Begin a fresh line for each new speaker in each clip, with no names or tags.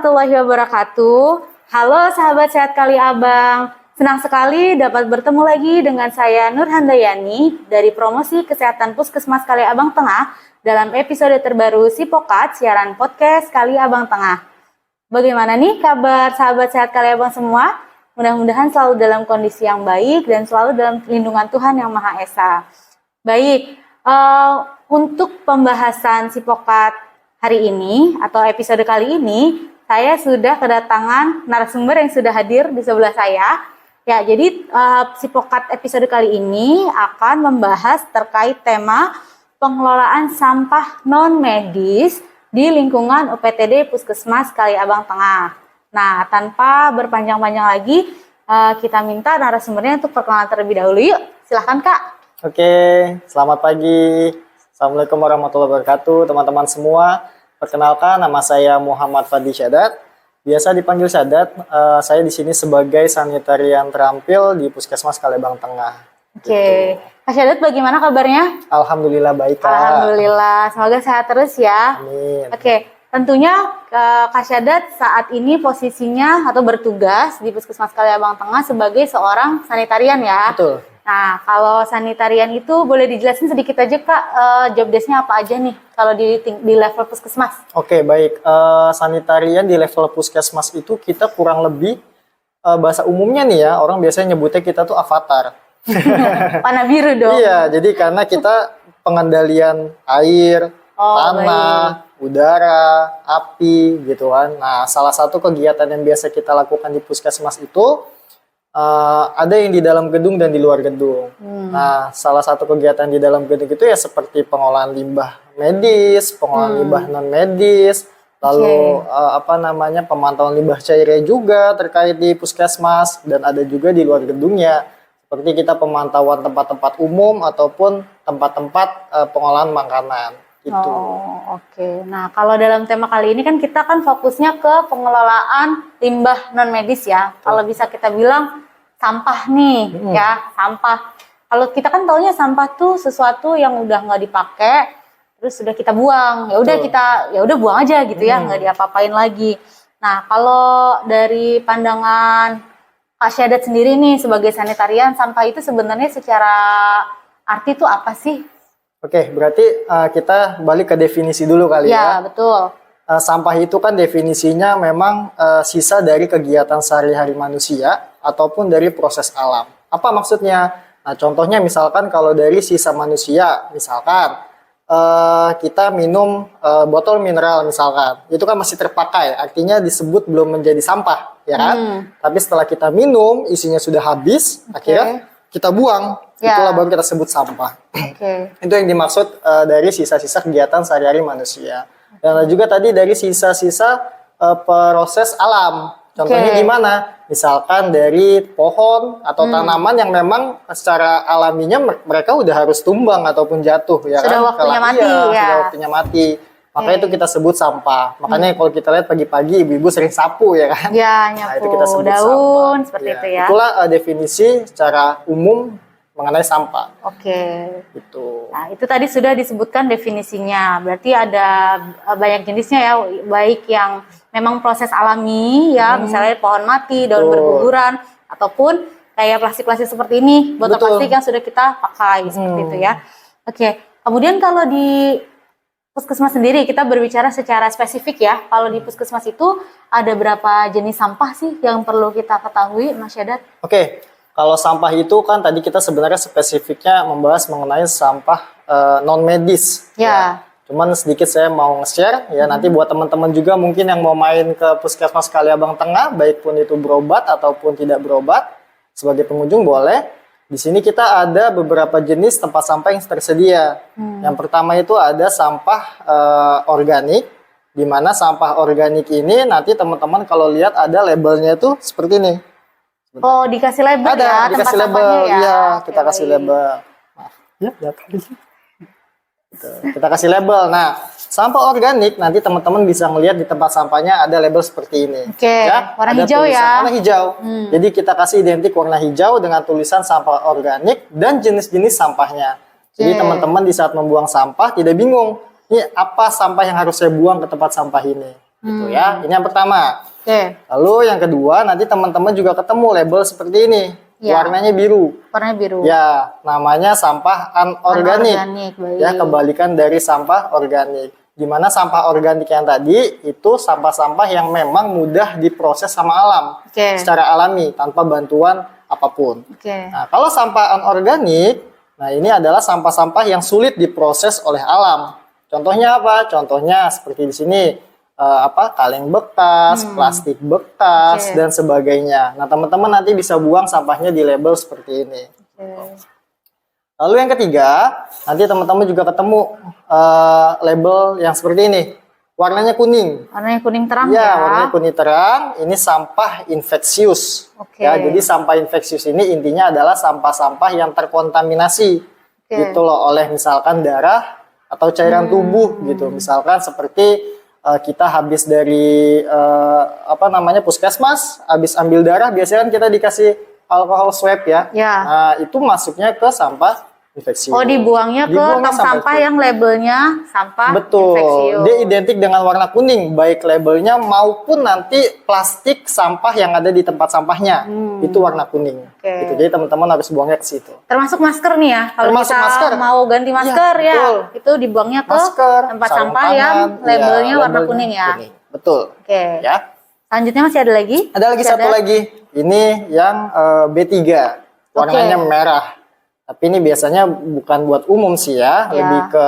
warahmatullahi wabarakatuh. Halo sahabat sehat kali abang. Senang sekali dapat bertemu lagi dengan saya Nur Handayani dari Promosi Kesehatan Puskesmas Kali Abang Tengah dalam episode terbaru Sipokat siaran podcast Kali Abang Tengah. Bagaimana nih kabar sahabat sehat Kali Abang semua? Mudah-mudahan selalu dalam kondisi yang baik dan selalu dalam lindungan Tuhan Yang Maha Esa. Baik, untuk pembahasan Sipokat hari ini atau episode kali ini, saya sudah kedatangan narasumber yang sudah hadir di sebelah saya. Ya, jadi Sipokat episode kali ini akan membahas terkait tema pengelolaan sampah non-medis di lingkungan UPTD Puskesmas Kali Abang Tengah. Nah, tanpa berpanjang-panjang lagi, kita minta narasumbernya untuk perkenalan terlebih dahulu. Yuk, silahkan Kak.
Oke, selamat pagi. Assalamualaikum warahmatullahi wabarakatuh, teman-teman semua. Perkenalkan, nama saya Muhammad Fadli Syadat. Biasa dipanggil Syadat. Saya di sini sebagai sanitarian terampil di Puskesmas Kali Abang Tengah.
Oke, Kak Syadat bagaimana kabarnya?
Alhamdulillah baik, Kak.
Alhamdulillah, semoga sehat terus ya.
Amin.
Oke, tentunya Kak Syadat saat ini posisinya atau bertugas di Puskesmas Kali Abang Tengah sebagai seorang sanitarian ya.
Betul.
Nah, kalau sanitarian itu boleh dijelasin sedikit aja Kak, job desk-nya apa aja nih kalau di level puskesmas?
Oke, baik. Sanitarian di level puskesmas itu kita kurang lebih, bahasa umumnya nih ya, orang biasanya nyebutnya kita tuh avatar.
Panah biru dong.
Iya, jadi karena kita pengendalian air, tanah, udara, api gitu kan. Nah, salah satu kegiatan yang biasa kita lakukan di puskesmas itu ada yang di dalam gedung dan di luar gedung. Nah, salah satu kegiatan di dalam gedung itu ya seperti pengolahan limbah medis, pengolahan limbah non medis, lalu pemantauan limbah cairnya juga terkait di puskesmas, dan ada juga di luar gedungnya seperti kita pemantauan tempat-tempat umum ataupun tempat-tempat pengolahan makanan. Itu.
Oh, oke. Nah, kalau dalam tema kali ini kan kita kan fokusnya ke pengelolaan limbah non medis ya. Kalau bisa kita bilang sampah nih ya, sampah. Kalau kita kan taunya sampah tuh sesuatu yang udah nggak dipakai, terus sudah kita buang. Ya udah buang aja gitu ya, nggak diapa-apain lagi. Nah, kalau dari pandangan Kak Syadat sendiri nih sebagai sanitarian, sampah itu sebenarnya secara arti itu apa sih?
Oke, berarti kita balik ke definisi dulu kali ya.
Ya, betul.
Sampah itu kan definisinya memang sisa dari kegiatan sehari-hari manusia ataupun dari proses alam. Apa maksudnya? Nah, contohnya misalkan kalau dari sisa manusia, misalkan kita minum botol mineral misalkan, itu kan masih terpakai, artinya disebut belum menjadi sampah, ya kan? Tapi setelah kita minum, isinya sudah habis, akhirnya kita buang, itulah baru kita sebut sampah. Itu yang dimaksud dari sisa-sisa kegiatan sehari-hari manusia. Dan juga tadi dari sisa-sisa proses alam. Contohnya gimana? Misalkan dari pohon atau tanaman yang memang secara alaminya mereka udah harus tumbang ataupun jatuh, ya
sudah
kan?
Waktunya mati,
sudah waktunya mati. Makanya itu kita sebut sampah. Makanya kalau kita lihat pagi-pagi ibu-ibu sering sapu, ya kan?
Ya, nyapu
nah, itu kita sebut
daun
sampah.
seperti itu ya.
Itulah definisi secara umum mengenai sampah. Itu.
Nah, itu tadi sudah disebutkan definisinya. Berarti ada banyak jenisnya ya, baik yang memang proses alami ya, misalnya pohon mati, daun berguguran, ataupun kayak plastik-plastik seperti ini, botol plastik yang sudah kita pakai seperti itu ya. Kemudian kalau di puskesmas sendiri kita berbicara secara spesifik ya. Kalau di puskesmas itu ada berapa jenis sampah sih yang perlu kita ketahui, Mas Syadat?
Kalau sampah itu kan tadi kita sebenarnya spesifiknya membahas mengenai sampah non medis. Ya. Cuman sedikit saya mau nge-share ya, nanti buat teman-teman juga mungkin yang mau main ke Puskesmas Kali Abang Tengah, baik pun itu berobat ataupun tidak berobat, sebagai pengunjung boleh. Di sini kita ada beberapa jenis tempat sampah yang tersedia. Yang pertama itu ada sampah organik, di mana sampah organik ini nanti teman-teman kalau lihat ada labelnya itu seperti ini.
Oh, dikasih label ya,
dikasih label ya. Iya, kita kasih label. Maaf. Ya, kita kasih label. Nah, sampah organik nanti teman-teman bisa melihat di tempat sampahnya ada label seperti ini.
Ya, warna hijau ya.
Warna hijau. Jadi kita kasih identik warna hijau dengan tulisan sampah organik dan jenis-jenis sampahnya. Jadi teman-teman di saat membuang sampah tidak bingung, ini apa sampah yang harus saya buang ke tempat sampah ini. gitu ya. Ini yang pertama.
Oke.
Lalu yang kedua, nanti teman-teman juga ketemu label seperti ini.
Ya.
Warnanya biru.
Warnanya biru.
Ya, namanya sampah anorganik.
Anorganik, baik.
Ya, kebalikan dari sampah organik. Di mana sampah organik yang tadi itu sampah-sampah yang memang mudah diproses sama alam.
Oke.
Secara alami, tanpa bantuan apapun.
Oke.
Nah, kalau sampah anorganik, nah ini adalah sampah-sampah yang sulit diproses oleh alam. Contohnya apa? Contohnya seperti di sini. Kaleng bekas, plastik bekas, dan sebagainya. Nah, teman-teman nanti bisa buang sampahnya di label seperti ini. Lalu yang ketiga, nanti teman-teman juga ketemu label yang seperti ini. Warnanya kuning.
Warnanya kuning terang
Ya,
ya.
warnanya kuning terang. Ini sampah infeksius. Ya, jadi sampah infeksius ini intinya adalah sampah-sampah yang terkontaminasi gitu loh oleh misalkan darah atau cairan tubuh gitu. Misalkan seperti kita habis dari puskesmas, habis ambil darah, biasanya kan kita dikasih alkohol swab ya. Nah, itu masuknya ke sampah infeksius.
Oh, dibuangnya ke tong sampah yang labelnya sampah infeksius.
Dia identik dengan warna kuning, baik labelnya maupun nanti plastik sampah yang ada di tempat sampahnya. Itu warna kuning. Gitu. Jadi teman-teman harus buangnya ke situ.
Termasuk masker nih ya. Kalau
termasuk
kita
masker.
mau ganti masker ya, itu dibuangnya ke tempat sampah yang labelnya warna kuning ya. Kuning.
Betul. Ya.
Selanjutnya masih ada lagi?
Ada lagi satu lagi. Ini yang B3. Warnanya merah. Tapi ini biasanya bukan buat umum sih ya, lebih ke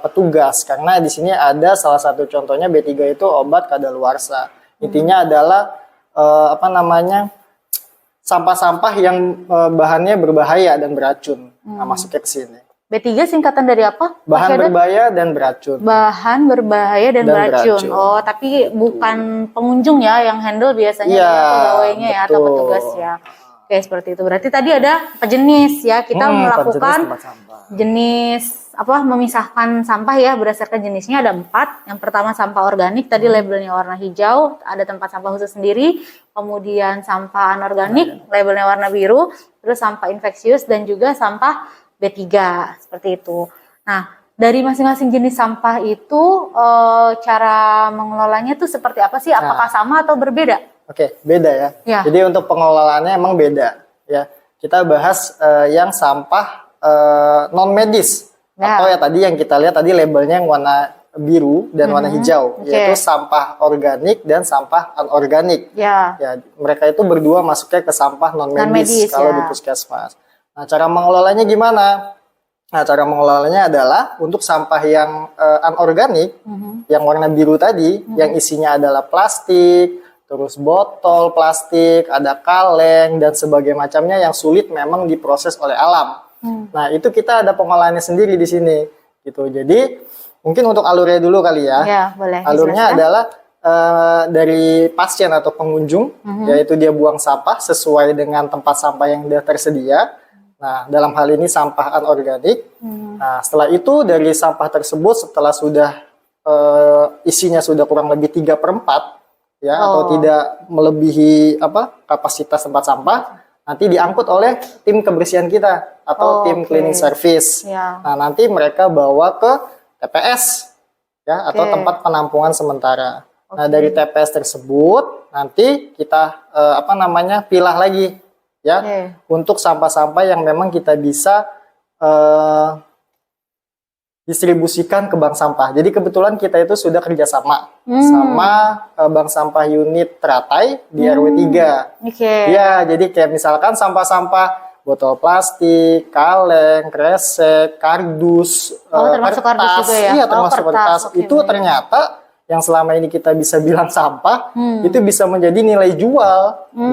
petugas. Karena di sini ada salah satu contohnya B3 itu obat kadaluarsa. Intinya adalah sampah-sampah yang bahannya berbahaya dan beracun. Nah, masuknya ke sini.
B3 singkatan dari apa?
Bahan berbahaya dan beracun.
Bahan berbahaya dan beracun. Oh, tapi bukan pengunjung ya yang handle biasanya pegawainya ya atau petugas ya. Oke, seperti itu. Berarti tadi ada jenis ya. Kita melakukan jenis memisahkan sampah ya berdasarkan jenisnya ada 4. Yang pertama sampah organik, tadi labelnya warna hijau, ada tempat sampah khusus sendiri. Kemudian sampah anorganik, labelnya warna biru. Terus sampah infeksius dan juga sampah B3 seperti itu. Nah, dari masing-masing jenis sampah itu cara mengelolanya tuh seperti apa sih? Apakah sama atau berbeda?
Oke, beda ya. Jadi untuk pengelolaannya emang beda ya. Kita bahas yang sampah non medis atau ya tadi yang kita lihat tadi labelnya yang warna biru dan warna hijau, yaitu sampah organik dan sampah anorganik. Ya, mereka itu berdua masuknya ke sampah non medis kalau di puskesmas. Nah, cara mengelolanya gimana? Nah, cara mengelolanya adalah untuk sampah yang anorganik, yang warna biru tadi, yang isinya adalah plastik, terus botol plastik, ada kaleng dan sebagainya macamnya yang sulit memang diproses oleh alam. Nah, itu kita ada pengolahannya sendiri di sini, gitu. Jadi mungkin untuk alurnya dulu kali ya. Ya, boleh. Alurnya adalah dari pasien atau pengunjung, yaitu dia buang sampah sesuai dengan tempat sampah yang sudah tersedia. Nah, dalam hal ini sampah anorganik. Nah, setelah itu dari sampah tersebut setelah sudah isinya sudah kurang lebih 3/4 ya atau tidak melebihi kapasitas tempat sampah, nanti diangkut oleh tim kebersihan kita atau tim cleaning service. Nah, nanti mereka bawa ke TPS ya atau tempat penampungan sementara. Nah, dari TPS tersebut nanti kita pilah lagi ya untuk sampah-sampah yang memang kita bisa distribusikan ke bank sampah. Jadi kebetulan kita itu sudah kerjasama sama bank sampah unit Teratai di RW 3. Ya, jadi kayak misalkan sampah-sampah botol plastik, kaleng, kresek, kardus,
termasuk
kertas,
kardus juga ya?
Iya, termasuk kertas. Itu
baik.
ternyata yang selama ini kita bisa bilang sampah, itu bisa menjadi nilai jual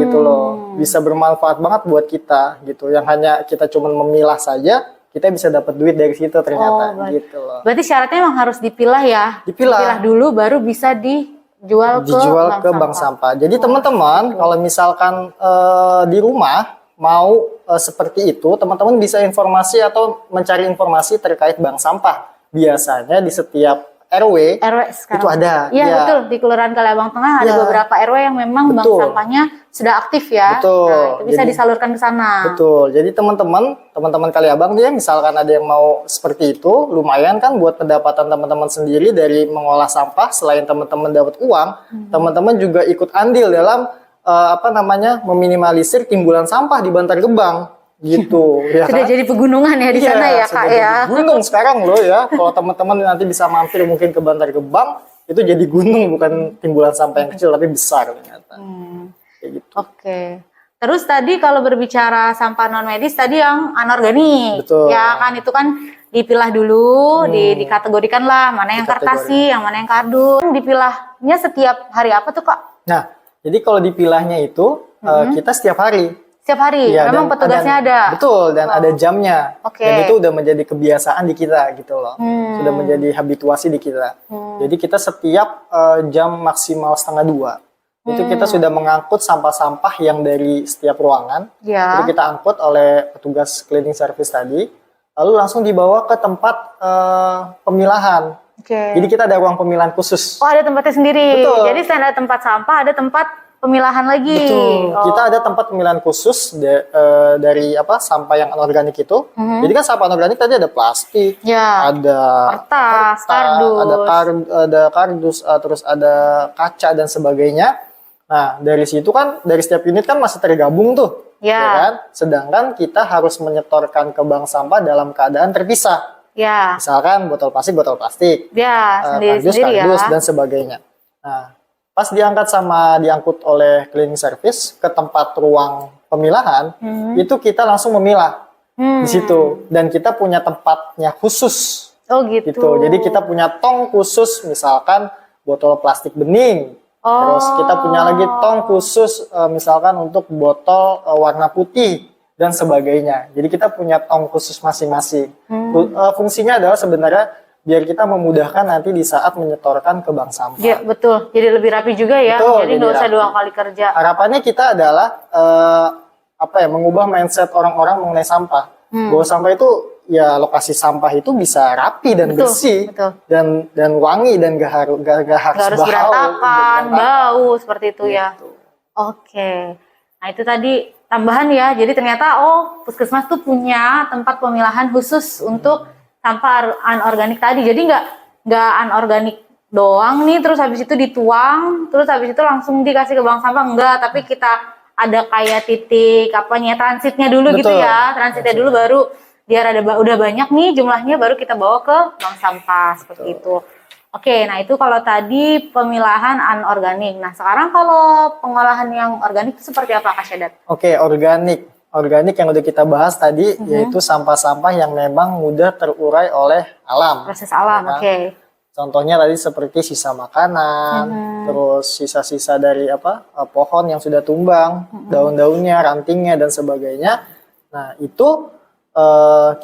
gitu loh. Bisa bermanfaat banget buat kita gitu. Yang hanya kita cuma memilah saja, kita bisa dapat duit dari situ ternyata gitu loh.
Berarti syaratnya memang harus dipilah ya. Dipilah dulu baru bisa dijual ke bank sampah.
Jadi teman-teman kalau misalkan di rumah mau seperti itu, teman-teman bisa informasi atau mencari informasi terkait bank sampah. Biasanya di setiap RW
sekarang
itu ada.
Iya betul, di Kelurahan Kaliabang Tengah ada beberapa RW yang memang bank sampahnya sudah aktif ya.
Betul.
Nah, itu bisa
Jadi-
disalurkan ke sana.
Betul. Jadi teman-teman Kali Abang dia misalkan ada yang mau seperti itu, lumayan kan buat pendapatan teman-teman sendiri dari mengolah sampah. Selain teman-teman dapat uang, teman-teman juga ikut andil dalam meminimalisir timbulan sampah di Bantar Gebang gitu. Ya
Sudah
kan?
jadi pegunungan ya di sana ya,
sudah
Kak
jadi
ya.
gunung sekarang loh ya. Kalau teman-teman nanti bisa mampir mungkin ke Bantar Gebang, itu jadi gunung bukan timbulan sampah yang kecil tapi besar ternyata. Kayak gitu.
Oke. Terus tadi kalau berbicara sampah non medis tadi yang anorganik,
Betul.
ya kan itu kan dipilah dulu, dikategorikan lah mana yang kartasi, yang mana yang kardus. Dipilahnya setiap hari apa tuh Kak?
Nah, jadi kalau dipilahnya itu kita setiap hari.
Setiap hari.
Iya,
Memang
dan
petugasnya ada.
Betul, dan ada jamnya.
Oke.
Dan itu udah menjadi kebiasaan di kita gitu loh. Sudah menjadi habituasi di kita. Jadi kita setiap jam maksimal 1:30 itu kita sudah mengangkut sampah-sampah yang dari setiap ruangan.
Ya.
Itu kita angkut oleh petugas cleaning service tadi. Lalu langsung dibawa ke tempat pemilahan.
Oke.
Jadi kita ada ruang pemilahan khusus.
Oh ada tempatnya sendiri.
Betul.
Jadi selain ada tempat sampah, ada tempat pemilahan lagi.
Betul.
Oh.
Kita ada tempat pemilahan khusus dari sampah yang anorganik itu. Jadi kan sampah anorganik tadi ada plastik,
Ya.
ada
Kertas, kardus.
ada kardus, terus ada kaca dan sebagainya. Nah, dari situ kan dari setiap unit kan masih tergabung tuh.
Ya.
Kan? Sedangkan kita harus menyetorkan ke bank sampah dalam keadaan terpisah.
Ya.
Misalkan botol plastik,
Ya,
kardus,
sendiri-sendiri ya.
kardus dan sebagainya. Nah, pas diangkut oleh cleaning service ke tempat ruang pemilahan, itu kita langsung memilah di situ dan kita punya tempatnya khusus.
Oh gitu.
Gitu. Jadi kita punya tong khusus, misalkan botol plastik bening. Terus kita punya lagi tong khusus, misalkan untuk botol warna putih dan sebagainya. Jadi kita punya tong khusus masing-masing. Fungsinya adalah sebenarnya biar kita memudahkan nanti di saat menyetorkan ke bank sampah.
Ya, betul. Jadi lebih rapi juga ya.
Betul,
Jadi
jadi
nggak usah
rapi.
2 kali kerja.
Harapannya kita adalah mengubah mindset orang-orang mengenai sampah. Bahwa sampah itu ya lokasi sampah itu bisa rapi dan
Betul,
bersih
betul.
dan wangi dan gak harus
Nggak harus berantakan, bau seperti itu ya.
Gitu.
Oke. Nah itu tadi tambahan ya. Jadi ternyata puskesmas tuh punya tempat pemilahan khusus untuk sampah anorganik tadi. Jadi nggak anorganik doang nih. Terus habis itu dituang. Terus habis itu langsung dikasih ke bank sampah. Enggak. Tapi kita ada kayak titik transitnya dulu gitu
Betul.
ya. Transitnya dulu baru biar udah banyak nih jumlahnya baru kita bawa ke bank sampah seperti itu. Oke, nah itu kalau tadi pemilahan anorganik. Nah sekarang kalau pengolahan yang organik itu seperti apa Kak Syadat?
Oke, organik. Organik yang udah kita bahas tadi yaitu sampah-sampah yang memang mudah terurai oleh alam.
Proses alam,
Ya kan?
oke.
Contohnya tadi seperti sisa makanan, terus sisa-sisa dari pohon yang sudah tumbang, daun-daunnya, rantingnya dan sebagainya. Nah, itu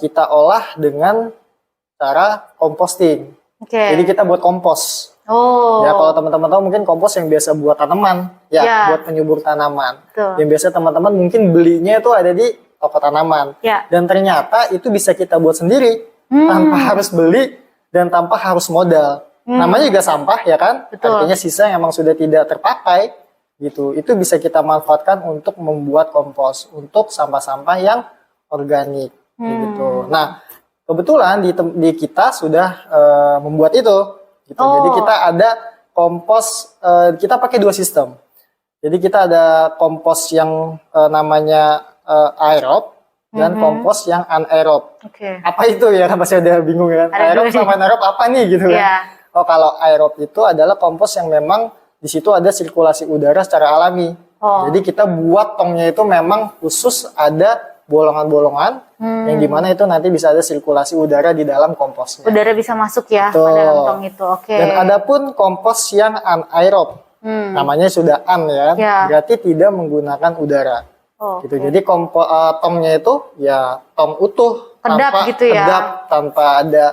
kita olah dengan cara composting.
Oke.
Jadi kita buat kompos.
Oh.
Ya, kalau teman-teman tahu mungkin kompos yang biasa buat tanaman, ya,
Ya.
buat penyubur tanaman.
Betul.
Yang biasa teman-teman mungkin belinya itu ada di toko tanaman.
Ya.
Dan ternyata itu bisa kita buat sendiri tanpa harus beli dan tanpa harus modal. Namanya juga sampah ya kan?
Betul.
Artinya sisa yang memang sudah tidak terpakai gitu. Itu bisa kita manfaatkan untuk membuat kompos untuk sampah-sampah yang organik gitu. Nah, kebetulan di kita sudah membuat itu gitu. Jadi kita ada kompos, kita pakai 2 sistem. Jadi kita ada kompos yang namanya aerob dan kompos yang anaerob.
Oke.
Apa itu ya? Pasti ada bingung kan?
Ada
Aerob
dua
sama anaerob apa nih gitu kan?
Iya.
Oh, kalau aerob itu adalah kompos yang memang di situ ada sirkulasi udara secara alami.
Oh.
Jadi kita buat tongnya itu memang khusus ada bolongan-bolongan yang dimana itu nanti bisa ada sirkulasi udara di dalam komposnya.
Udara bisa masuk ya
Betul.
pada tong itu. Oke.
Dan ada pun kompos yang anaerob, namanya sudah ya,
Ya.
berarti tidak menggunakan udara.
Oh,
Gitu. Jadi tongnya itu ya tong utuh,
Kedap
tanpa
gitu ya.
kedap, tanpa ada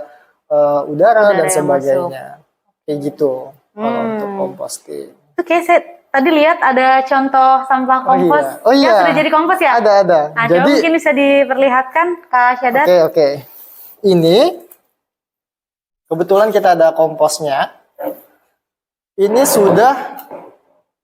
udara dan
yang
sebagainya. Kayak gitu kalau untuk composting.
Itu kayak saya tadi lihat ada contoh sampah kompos
Oh iya.
yang sudah jadi kompos ya?
Ada.
Nah, coba mungkin bisa diperlihatkan Kak Syadat.
Oke. Ini kebetulan kita ada komposnya. Ini sudah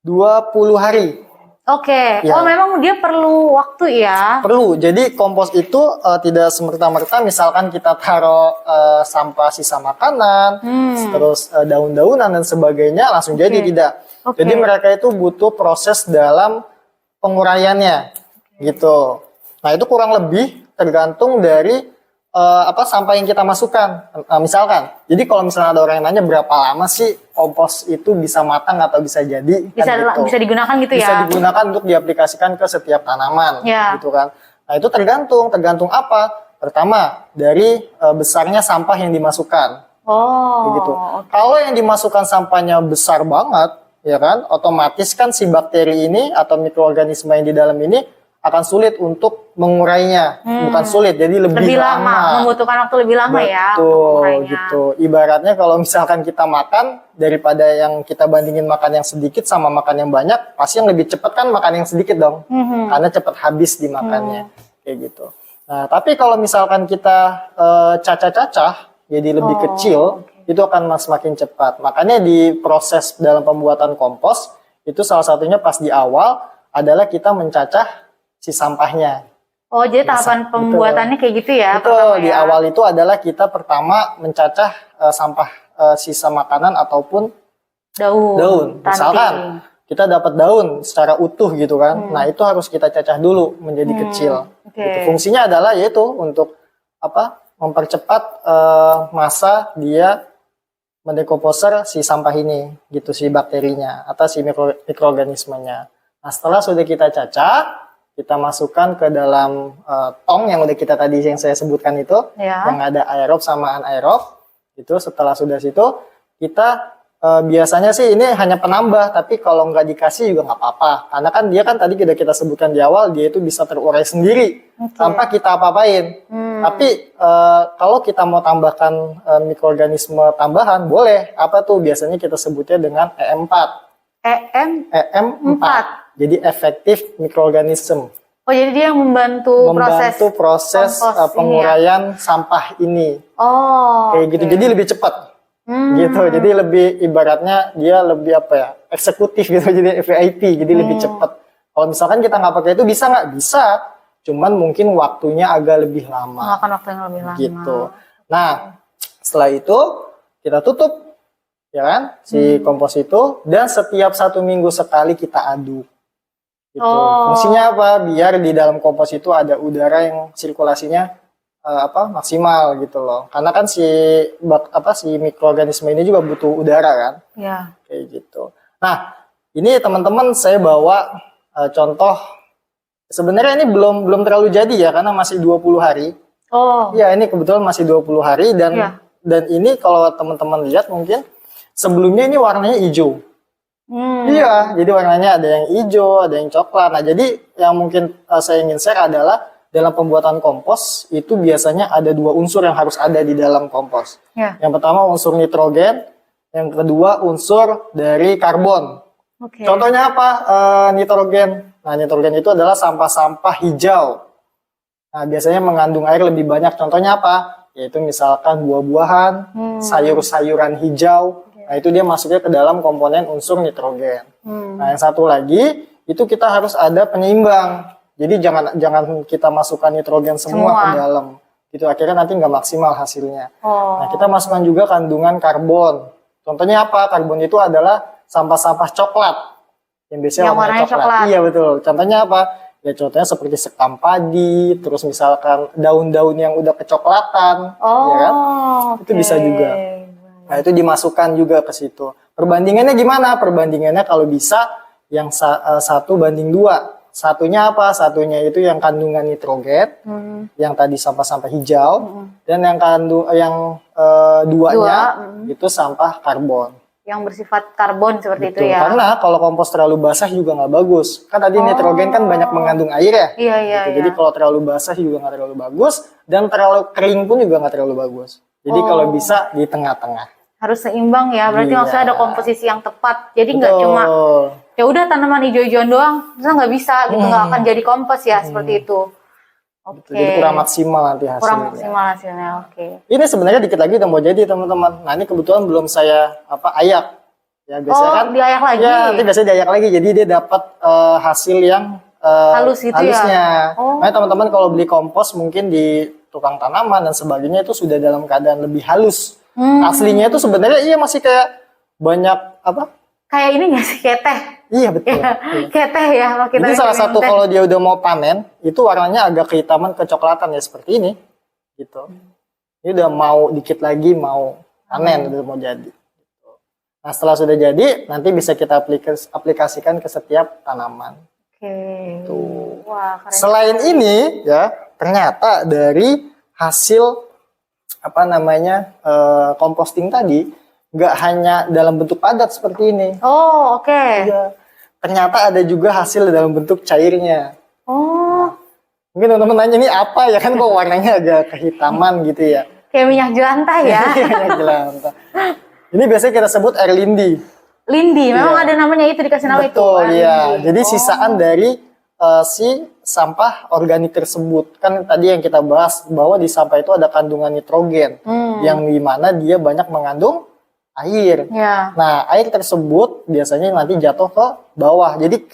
20 hari.
Oke.
Ya.
Oh, memang dia perlu waktu ya?
Perlu. Jadi kompos itu tidak semerta-merta misalkan kita taruh sampah sisa makanan, terus daun-daunan dan sebagainya langsung jadi, tidak.
Oke.
Jadi mereka itu butuh proses dalam penguraiannya gitu. Nah, itu kurang lebih tergantung dari sampah yang kita masukkan. Misalkan, jadi kalau misalnya ada orang yang nanya berapa lama sih kompos itu bisa matang atau bisa jadi,
Bisa
kan gitu.
bisa digunakan gitu
Bisa
ya?
digunakan untuk diaplikasikan ke setiap tanaman,
Ya.
gitu kan. Nah, itu tergantung apa? Pertama, dari besarnya sampah yang dimasukkan,
Oh.
begitu. Kalau yang dimasukkan sampahnya besar banget, ya kan, otomatis kan si bakteri ini atau mikroorganisme yang di dalam ini akan sulit untuk mengurainya. Bukan sulit, jadi lebih lama.
Membutuhkan waktu lebih lama ya untuk
Betul,
mengurainya.
gitu. Ibaratnya kalau misalkan kita makan, daripada yang kita bandingin makan yang sedikit sama makan yang banyak, pasti yang lebih cepat kan makan yang sedikit dong. Karena cepat habis dimakannya. Kayak gitu. Nah, tapi kalau misalkan kita cacah-cacah, jadi lebih kecil, itu akan semakin cepat. Makanya di proses dalam pembuatan kompos, itu salah satunya pas di awal adalah kita mencacah si sampahnya.
Oh, jadi tahapan pembuatannya kayak gitu ya?
Betul, di
ya?
awal itu adalah kita pertama mencacah sampah sisa makanan ataupun daun.
ranting.
Misalkan kita dapat daun secara utuh gitu kan. Nah, itu harus kita cacah dulu menjadi kecil.
Oke.
Gitu. Fungsinya adalah yaitu untuk mempercepat masa dia mendekomposer si sampah ini, gitu, si bakterinya atau si mikroorganismenya. Nah, setelah sudah kita cacah, kita masukkan ke dalam tong yang udah kita tadi yang saya sebutkan itu, yang ada aerob sama anaerob. Itu setelah sudah situ, kita biasanya sih ini hanya penambah, tapi kalau nggak dikasih juga nggak apa-apa. Karena kan dia kan tadi kita sebutkan di awal, dia itu bisa terurai sendiri tanpa kita apa-apain. Tapi kalau kita mau tambahkan mikroorganisme tambahan, boleh. Apa tuh? Biasanya kita sebutnya dengan EM4. EM4. Jadi efektif mikroorganisme.
Oh, jadi dia yang membantu
proses penguraian sampah ini.
Oh.
Kayak gitu. Jadi lebih cepat. Gitu. Jadi lebih ibaratnya dia lebih eksekutif gitu. Jadi VIP. Jadi lebih cepat. Kalau misalkan kita nggak pakai itu bisa nggak? Bisa. Cuman mungkin waktunya agak lebih lama.
Makan waktu yang lebih lama.
Gitu. Nah, setelah itu kita tutup, ya kan, si kompos itu, dan setiap 1 minggu sekali kita aduk. Gitu. Fungsinya apa? Biar di dalam kompos itu ada udara yang sirkulasinya maksimal gitu loh. Karena kan si mikroorganisme ini juga butuh udara kan.
Ya.
Kayak gitu. Nah, ini teman-teman saya bawa contoh. Sebenarnya ini belum terlalu jadi ya karena masih 20 hari.
Oh.
Iya, ini kebetulan masih 20 hari dan ini kalau teman-teman lihat mungkin sebelumnya ini warnanya hijau. Iya, jadi warnanya ada yang hijau, ada yang coklat. Nah, jadi yang mungkin saya ingin share adalah dalam pembuatan kompos itu biasanya ada 2 unsur yang harus ada di dalam kompos. Yang pertama unsur nitrogen, yang kedua unsur dari karbon. Contohnya apa? Nitrogen. Nah, nitrogen itu adalah sampah-sampah hijau. Nah, biasanya mengandung air lebih banyak. Contohnya apa? Yaitu misalkan buah-buahan, sayur-sayuran hijau. Nah, itu dia masuknya ke dalam komponen unsur nitrogen. Nah, yang satu lagi, itu kita harus ada penyeimbang. Jadi jangan kita masukkan nitrogen semua ke dalam. Gitu, akhirnya nanti nggak maksimal hasilnya. Nah, kita masukkan juga kandungan karbon. Contohnya apa? Karbon itu adalah sampah-sampah coklat. Yang biasanya warnanya coklat. Iya, betul. Contohnya apa? Ya contohnya seperti sekam padi, terus misalkan daun-daun yang udah kecoklatan, ya kan? Itu bisa juga. Nah, itu dimasukkan juga ke situ. Perbandingannya gimana? Perbandingannya kalau bisa yang 1:2. Satunya apa? Satunya itu yang kandungan nitrogen, yang tadi sampah-sampah hijau, dan yang duanya itu sampah karbon.
Yang bersifat karbon seperti
Betul.
itu ya.
Karena kalau kompos terlalu basah juga nggak bagus. Kan tadi nitrogen kan banyak mengandung air ya.
Iya.
Jadi kalau terlalu basah juga nggak terlalu bagus, dan terlalu kering pun juga nggak terlalu bagus. Jadi kalau bisa di tengah-tengah.
Harus seimbang ya. Berarti maksudnya ada komposisi yang tepat. Jadi nggak cuma ya udah tanaman hijau-hijauan doang, terus nggak bisa gitu, nggak akan jadi kompos ya seperti itu.
Jadi kurang maksimal nanti hasilnya.
Kurang maksimal hasilnya,
Ini sebenarnya dikit lagi udah mau jadi teman-teman. Nah, ini kebetulan belum saya ayak. Ya biasanya kan
diayak lagi.
ya nanti biasanya diayak lagi. Jadi dia dapat hasil yang
Halus gitu
halusnya.
ya. Oh.
Nah, teman-teman kalau beli kompos mungkin di tukang tanaman dan sebagainya itu sudah dalam keadaan lebih halus. Aslinya itu sebenarnya iya masih kayak banyak apa?
Kayak ini nggak sih, kayak teh?
Iya betul.
Iya. Kayak teh ya. Kalau kita
Ini salah
bikin
satu
teh.
kalau dia udah mau panen itu warnanya agak kehitaman kecoklatan ya seperti ini. Gitu. Ini udah mau dikit lagi mau panen udah mau jadi. Nah setelah sudah jadi nanti bisa kita aplikasikan ke setiap tanaman.
Oke.
Tuh.
Wah, keren.
Selain ini ya ternyata dari hasil apa namanya composting tadi nggak hanya dalam bentuk padat seperti ini.
Oh, oke.
Ya, ternyata ada juga hasil dalam bentuk cairnya.
Oh,
Mungkin teman-teman nanya ini apa ya kan kok warnanya agak kehitaman gitu ya.
kayak minyak jelantah ya.
Iya, jelantah. Ini biasanya kita sebut air lindi.
Lindi, memang
Iya.
ada namanya itu, dikasih nama itu.
Betul,
air
iya.
lindi.
Jadi
Oh.
sisaan dari si sampah organik tersebut. Kan tadi yang kita bahas bahwa di sampah itu ada kandungan nitrogen. Yang dimana dia banyak mengandung air.
Ya.
Nah, air tersebut biasanya nanti jatuh ke bawah. Jadi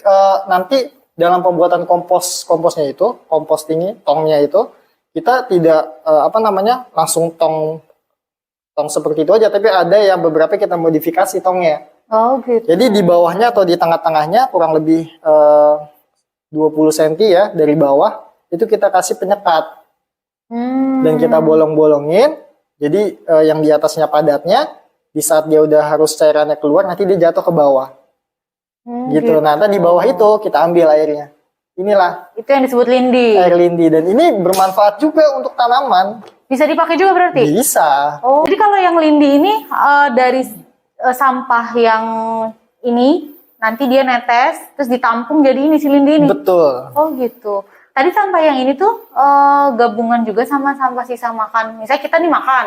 nanti dalam pembuatan komposnya itu, compostingnya, tongnya itu, kita tidak langsung tong seperti itu aja, tapi ada yang beberapa kita modifikasi tongnya.
Oh, gitu.
Jadi di bawahnya atau di tengah-tengahnya kurang lebih 20 cm ya dari bawah itu kita kasih penyekat dan kita bolong-bolongin. Jadi yang di atasnya padatnya di saat dia udah harus cairannya keluar nanti dia jatuh ke bawah. Gitu. Nah, nanti di bawah itu kita ambil airnya. Inilah
Itu yang disebut lindi.
air lindi dan ini bermanfaat juga untuk tanaman.
Bisa dipakai juga berarti?
Bisa.
Oh, jadi kalau yang lindi ini dari sampah yang ini nanti dia netes terus ditampung jadi ini si lindi ini.
Betul.
Oh gitu. Tadi sampah yang ini tuh gabungan juga sama sampah sisa makan. Misalnya kita nih makan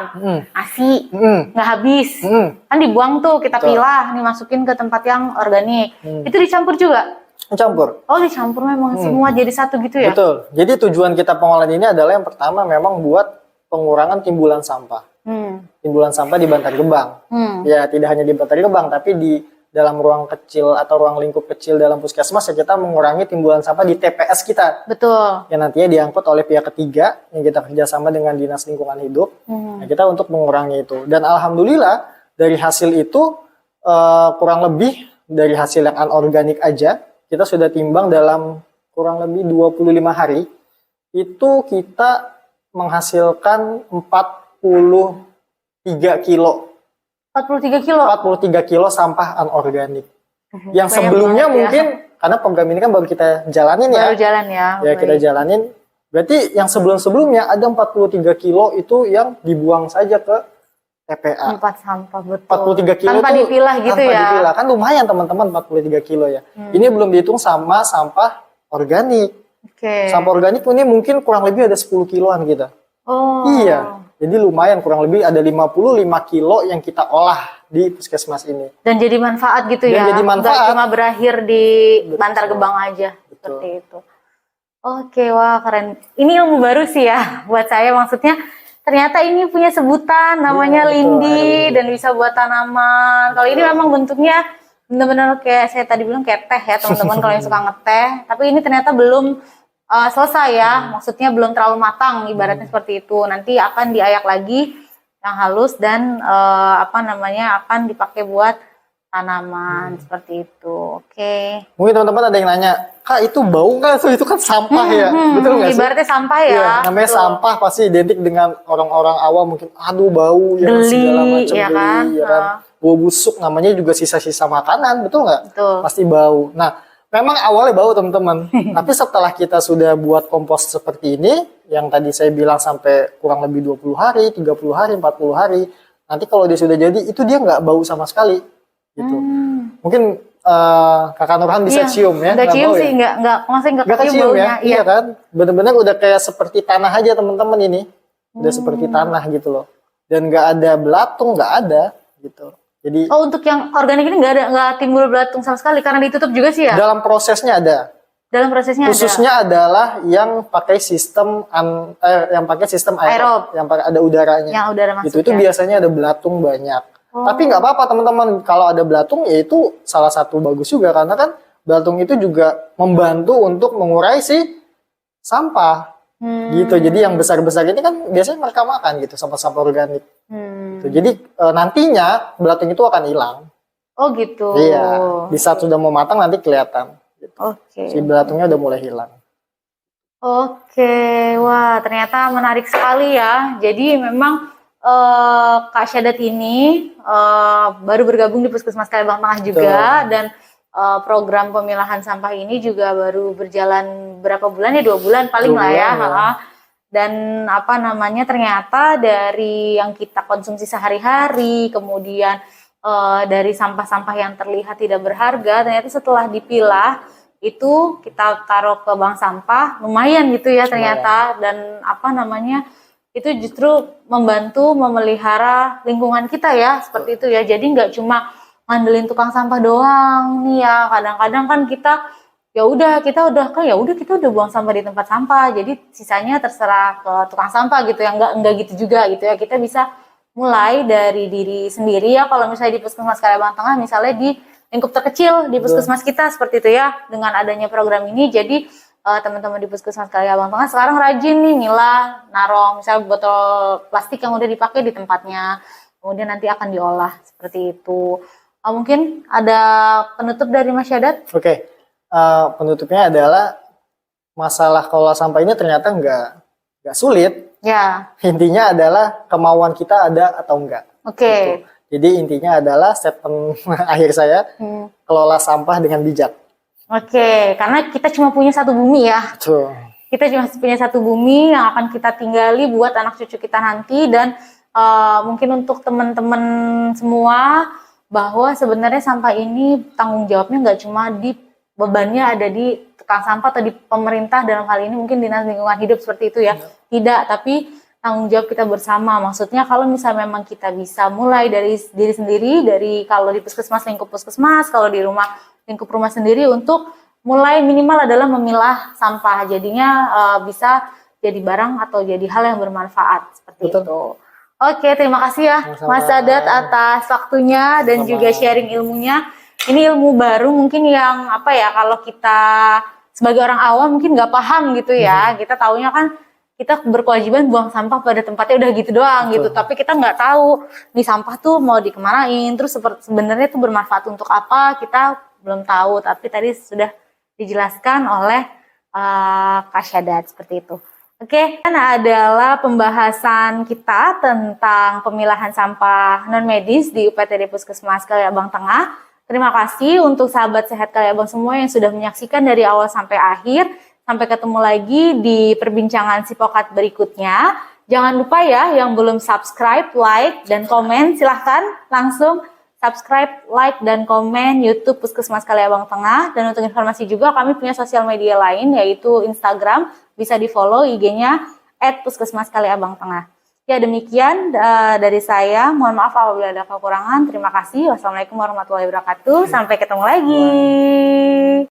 nasi nggak habis, kan dibuang tuh kita
Betul.
pilah nih masukin ke tempat yang organik. Itu dicampur juga?
Campur.
Oh dicampur memang semua jadi satu gitu ya?
Betul. Jadi tujuan kita pengolahan ini adalah yang pertama memang buat pengurangan timbulan sampah. Timbulan sampah di Bantar Gebang. Ya tidak hanya di Bantar Gebang, tapi di dalam ruang kecil atau ruang lingkup kecil dalam puskesmas ya kita mengurangi timbulan sampah di TPS kita.
Betul.
Yang nantinya diangkut oleh pihak ketiga yang kita kerjasama dengan Dinas Lingkungan Hidup. Nah, kita untuk mengurangi itu. Dan alhamdulillah dari hasil itu kurang lebih dari hasil yang anorganik aja kita sudah timbang dalam kurang lebih 25 hari itu kita menghasilkan 43 kilo.
43 kilo?
43 kilo sampah anorganik. Yang
Banyak
sebelumnya
banget ya.
mungkin karena program ini kan baru kita jalanin ya.
Baru jalan ya?
Ya kita
Baik.
jalanin. Berarti yang sebelum-sebelumnya ada 43 kilo itu yang dibuang saja ke TPA.
Tempat sampah, betul.
43 kilo
Tanpa
tuh
dipilah gitu
tanpa
ya?
dipilah. Kan lumayan teman-teman 43 kilo ya. Ini belum dihitung sama sampah organik.
Oke.
Sampah organik ini mungkin kurang lebih ada 10 kiloan kita.
Oh.
Iya. Jadi lumayan kurang lebih ada 55 kilo yang kita olah di puskesmas ini.
Dan jadi manfaat gitu
Dan
ya?
jadi manfaat.
Nggak cuma berakhir di
Betul.
Bantar Gebang aja.
Betul.
Seperti itu. Oke, wah keren. Ini ilmu baru sih ya buat saya. Maksudnya ternyata ini punya sebutan namanya
Iya, betul,
lindi
air lindi.
dan bisa buat tanaman. Kalau ini memang bentuknya benar-benar kayak saya tadi bilang kayak teh ya teman-teman kalau yang suka ngeteh. Tapi ini ternyata belum selesai ya. Maksudnya belum terlalu matang ibaratnya seperti itu. Nanti akan diayak lagi yang halus dan akan dipakai buat tanaman seperti itu. Oke.
Mungkin teman-teman ada yang nanya, Kak itu bau nggak? Itu kan sampah ya, betul nggak sih?
Ibaratnya sampah ya.
Iya, namanya
betul.
sampah pasti identik dengan orang-orang awam mungkin aduh bau ya
Geli,
segala macam
ya kan?
ya kan. Bau busuk namanya juga sisa-sisa makanan, betul nggak?
Betul.
Pasti bau. Nah, memang awalnya bau teman-teman, tapi setelah kita sudah buat kompos seperti ini, yang tadi saya bilang sampai kurang lebih 20 hari, 30 hari, 40 hari, nanti kalau dia sudah jadi itu dia nggak bau sama sekali, gitu. Mungkin Kakak Nurhan bisa cium ya?
Nggak cium
bau
sih,
ya?
nggak
Nggak
kecium
kecium
baunya.
ya? Iya kan? Bener-bener udah kayak seperti tanah aja teman-teman ini. Udah seperti tanah gitu loh. Dan nggak ada belatung, nggak ada gitu. Jadi
Oh, untuk yang organik ini nggak timbul belatung sama sekali karena ditutup juga sih ya?
dalam prosesnya ada.
Dalam prosesnya
Khususnya adalah yang pakai sistem
Aerob.
yang pakai ada udaranya.
Yang udara masuk
Itu
ya?
biasanya ada belatung banyak. Tapi nggak apa-apa teman-teman, kalau ada belatung ya itu salah satu bagus juga, karena kan belatung itu juga membantu untuk mengurai si sampah gitu. Jadi yang besar-besar ini kan biasanya mereka makan gitu, sampah-sampah organik. Gitu. Jadi nantinya belatung itu akan hilang.
Oh gitu.
Iya, di saat sudah mau matang nanti kelihatan. Gitu.
Oke.
Si belatungnya udah mulai hilang.
Oke, wah ternyata menarik sekali ya. Jadi memang Kak Syadat ini baru bergabung di Puskesmas Kaliabang Tengah juga, dan program pemilahan sampah ini juga baru berjalan berapa bulan ya, 2 bulan paling
2
lah ya.
bulan, ya.
Dan apa namanya, ternyata dari yang kita konsumsi sehari-hari, kemudian dari sampah-sampah yang terlihat tidak berharga, ternyata setelah dipilah itu kita taruh ke bank sampah lumayan gitu ya ternyata. Dan apa namanya, itu justru membantu memelihara lingkungan kita ya, seperti itu ya. Jadi nggak cuma ngandelin tukang sampah doang nih ya. Kadang-kadang kan kita kita udah buang sampah di tempat sampah, jadi sisanya terserah ke tukang sampah gitu ya. Enggak gitu juga gitu ya. Kita bisa mulai dari diri sendiri ya. Kalau misalnya di Puskesmas Kaliabang Tengah, misalnya di lingkup terkecil di puskesmas kita seperti itu ya. Dengan adanya program ini, jadi teman-teman di Puskesmas Kaliabang Tengah sekarang rajin nih milah, naruh misalnya botol plastik yang udah dipakai di tempatnya, kemudian nanti akan diolah seperti itu. Mungkin ada penutup dari Mas Syadat?
Oke, penutupnya adalah masalah kelola sampah ini ternyata nggak sulit.
Ya.
Intinya adalah kemauan kita ada atau enggak.
Oke.
Gitu. Jadi intinya adalah statement akhir saya, kelola sampah dengan bijak.
Oke, karena kita cuma punya satu bumi ya.
Betul.
Kita cuma punya satu bumi yang akan kita tinggali buat anak cucu kita nanti. Dan mungkin untuk teman-teman semua, bahwa sebenarnya sampah ini tanggung jawabnya nggak cuma di bebannya ada di tukang sampah atau di pemerintah, dalam hal ini mungkin Dinas Lingkungan Hidup seperti itu ya. Tidak, tapi tanggung jawab kita bersama. Maksudnya kalau misalnya memang kita bisa mulai dari diri sendiri, dari kalau di puskesmas, lingkup puskesmas, kalau di rumah, lingkup rumah sendiri, untuk mulai minimal adalah memilah sampah. Jadinya bisa jadi barang atau jadi hal yang bermanfaat seperti itu. Oke, terima kasih ya Mas Syadat atas waktunya dan juga sharing ilmunya. Ini ilmu baru mungkin yang kalau kita sebagai orang awam mungkin nggak paham gitu ya. Kita taunya kan kita berkewajiban buang sampah pada tempatnya, udah gitu doang. Gitu. Tapi kita nggak tahu nih sampah tuh mau dikemanain, terus sebenarnya tuh bermanfaat untuk apa, kita belum tahu. Tapi tadi sudah dijelaskan oleh Kak Syadat seperti itu. Oke, kan adalah pembahasan kita tentang pemilahan sampah non-medis di UPTD Puskesmas Kaliabang Tengah. Terima kasih untuk sahabat sehat Kaliabang semua yang sudah menyaksikan dari awal sampai akhir. Sampai ketemu lagi di perbincangan Sipokat berikutnya. Jangan lupa ya, yang belum subscribe, like, dan komen, silahkan langsung subscribe, like, dan komen YouTube Puskesmas Kaliabang Tengah. Dan untuk informasi juga, kami punya sosial media lain, yaitu Instagram. Bisa di-follow IG-nya @puskesmaskaliabang Tengah. Ya, demikian dari saya. Mohon maaf apabila ada kekurangan. Terima kasih. Wassalamualaikum warahmatullahi wabarakatuh. Sampai ketemu lagi.